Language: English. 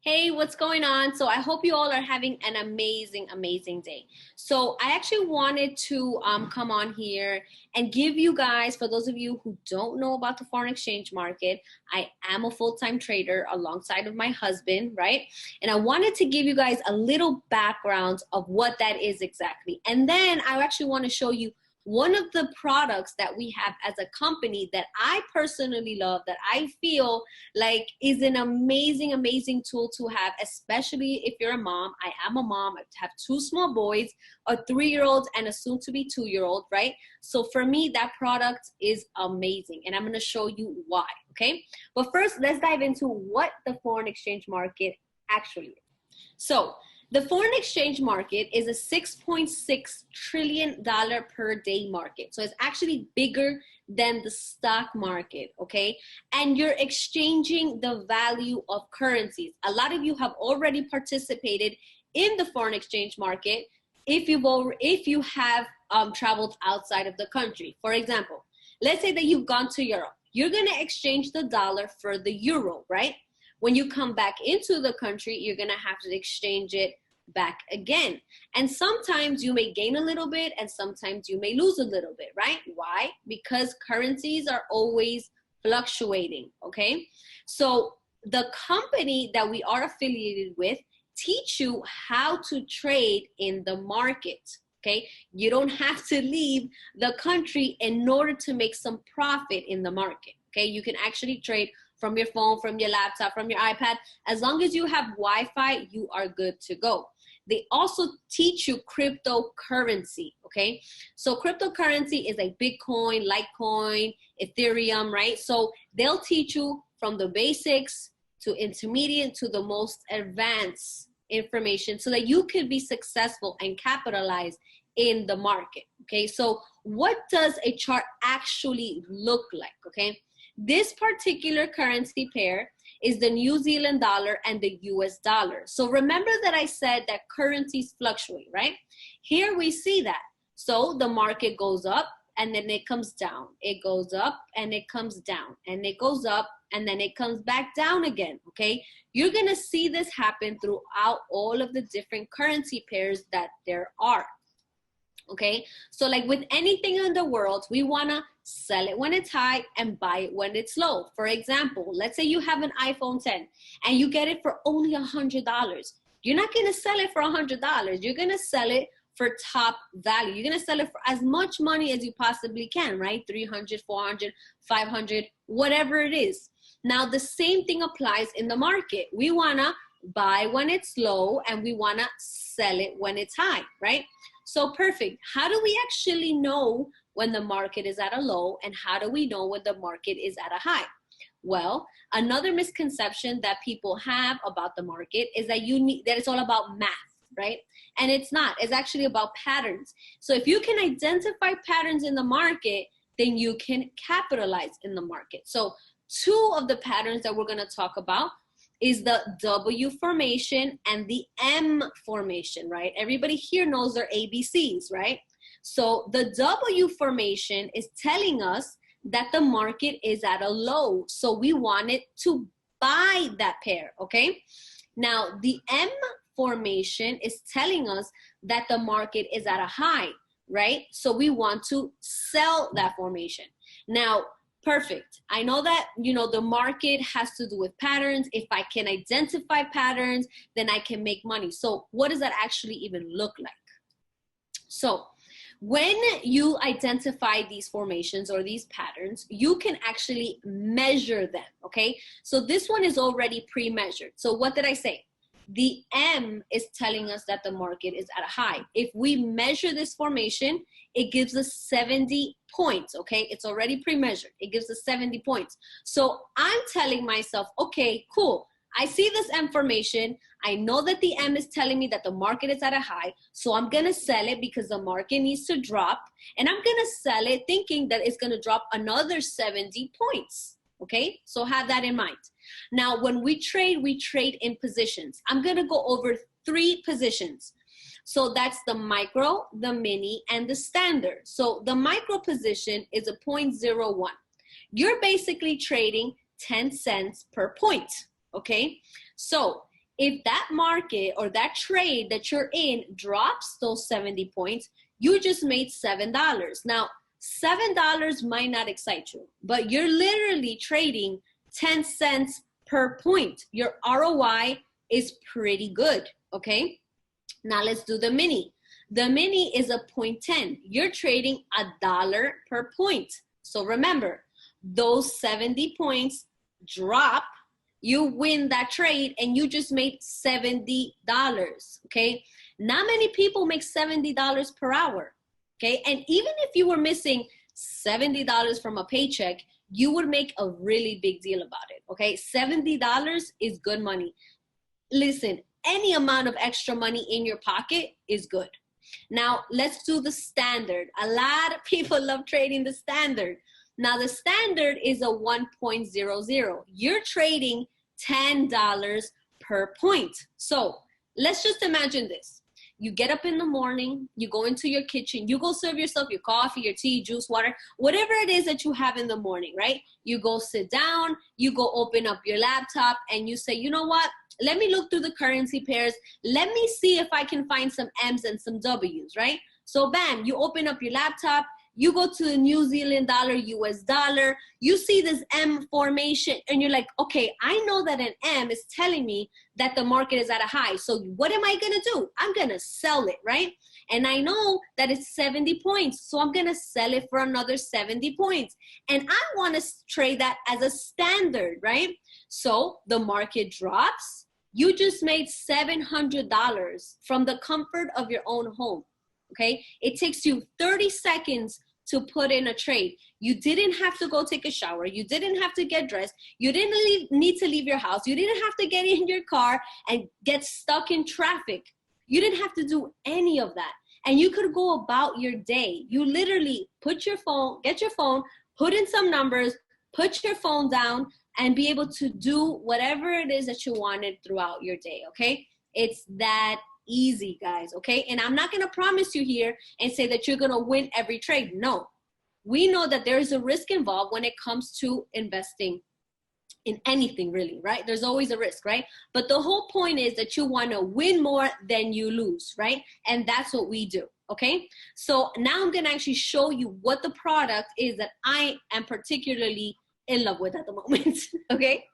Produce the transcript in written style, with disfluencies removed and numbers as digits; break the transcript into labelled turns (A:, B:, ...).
A: Hey, what's going on? So I hope you all are having an amazing day. So I actually wanted to come on here and give you guys, for those of you who don't know about the foreign exchange market, I am a full-time trader alongside of my husband, right? And I wanted to give you guys a little background of what that is exactly. And then I actually want to show you one of the products that we have as a company that I personally love, that I feel like is an amazing tool to have, especially if you're a mom. I am a mom. I have two small boys, a 3-year-old and a soon to be 2-year-old, right? So for me, that product is amazing, and I'm going to show you why, okay? But first, let's dive into what the foreign exchange market actually is. So the foreign exchange market is a $6.6 trillion per day market. So it's actually bigger than the stock market, okay? And you're exchanging the value of currencies. A lot of you have already participated in the foreign exchange market if you have traveled outside of the country. For example, let's say that you've gone to Europe. You're gonna exchange the dollar for the euro, right? When you come back into the country, you're gonna have to exchange it back again. And sometimes you may gain a little bit and sometimes you may lose a little bit, right? Why? Because currencies are always fluctuating, okay? So the company that we are affiliated with teach you how to trade in the market, okay? You don't have to leave the country in order to make some profit in the market, okay? You can actually trade from your phone, from your laptop, from your iPad. As long as you have Wi-Fi, you are good to go. They also teach you cryptocurrency, okay? So cryptocurrency is like Bitcoin, Litecoin, Ethereum, right? So they'll teach you from the basics to intermediate to the most advanced information so that you can be successful and capitalize in the market, okay? So what does a chart actually look like, okay? This particular currency pair is the New Zealand dollar and the US dollar. So remember that I said that currencies fluctuate, right? Here we see that. So the market goes up and then it comes down. It goes up and it comes down, and it goes up and then it comes back down again, okay? You're gonna see this happen throughout all of the different currency pairs that there are. Okay, so like with anything in the world, we wanna sell it when it's high and buy it when it's low. For example, let's say you have an iPhone 10 and you get it for only $100. You're not gonna sell it for $100. You're gonna sell it for top value. You're gonna sell it for as much money as you possibly can, right? 300, 400, 500, whatever it is. Now, the same thing applies in the market. We wanna buy when it's low and we wanna sell it when it's high, right? So perfect. How do we actually know when the market is at a low, and how do we know when the market is at a high? Well, another misconception that people have about the market is that it's all about math, right? And it's not. It's actually about patterns. So if you can identify patterns in the market, then you can capitalize in the market. So two of the patterns that we're going to talk about is the W formation and the M formation, right? Everybody here knows their ABCs, right? So the W formation is telling us that the market is at a low. So we want it to buy that pair, okay? Now, the M formation is telling us that the market is at a high, right? So we want to sell that formation. Now, perfect. I know that, the market has to do with patterns. If I can identify patterns, then I can make money. So what does that actually even look like? So when you identify these formations or these patterns, you can actually measure them, okay? So this one is already pre-measured. So what did I say? The M is telling us that the market is at a high. If we measure this formation, it gives us 70 points, okay? It's already pre-measured. It gives us 70 points. So I'm telling myself, okay, cool. I see this M formation. I know that the M is telling me that the market is at a high. So I'm going to sell it because the market needs to drop. And I'm going to sell it thinking that it's going to drop another 70 points. Okay, so have that in mind. Now, when we trade in positions. I'm gonna go over 3 positions. So that's the micro, the mini, and the standard. So the micro position is a 0.01. You're basically trading 10 cents per point, okay? So if that market or that trade that you're in drops those 70 points, you just made $7. Now, $7 might not excite you, but you're literally trading 10 cents per point. Your ROI is pretty good, okay? Now let's do the mini. The mini is a 0.10. You're trading $1 per point. So remember, those 70 points drop, you win that trade, and you just made $70, okay? Not many people make $70 per hour, okay? And even if you were missing $70 from a paycheck, you would make a really big deal about it, okay? $70 is good money. Listen, any amount of extra money in your pocket is good. Now, let's do the standard. A lot of people love trading the standard. Now, the standard is a 1.00. You're trading $10 per point. So let's just imagine this. You get up in the morning, you go into your kitchen, you go serve yourself your coffee, your tea, juice, water, whatever it is that you have in the morning, right? You go sit down, you go open up your laptop, and you say, you know what? Let me look through the currency pairs. Let me see if I can find some M's and some W's, right? So bam, you open up your laptop, you go to the New Zealand dollar, US dollar, you see this M formation, and you're like, okay, I know that an M is telling me that the market is at a high. So what am I gonna do? I'm gonna sell it, right? And I know that it's 70 points, so I'm gonna sell it for another 70 points. And I wanna trade that as a standard, right? So the market drops, you just made $700 from the comfort of your own home. Okay, it takes you 30 seconds to put in a trade. You didn't have to go take a shower. You didn't have to get dressed. You didn't need to leave your house. You didn't have to get in your car and get stuck in traffic. You didn't have to do any of that. And you could go about your day. You literally get your phone, put in some numbers, put your phone down, and be able to do whatever it is that you wanted throughout your day, okay? It's that easy, guys, okay? And I'm not gonna promise you here and say that you're gonna win every trade. No, we know that there is a risk involved when it comes to investing in anything, really, right? There's always a risk, right? But the whole point is that you wanna win more than you lose, right? And that's what we do, okay? So now I'm gonna actually show you what the product is that I am particularly in love with at the moment, okay?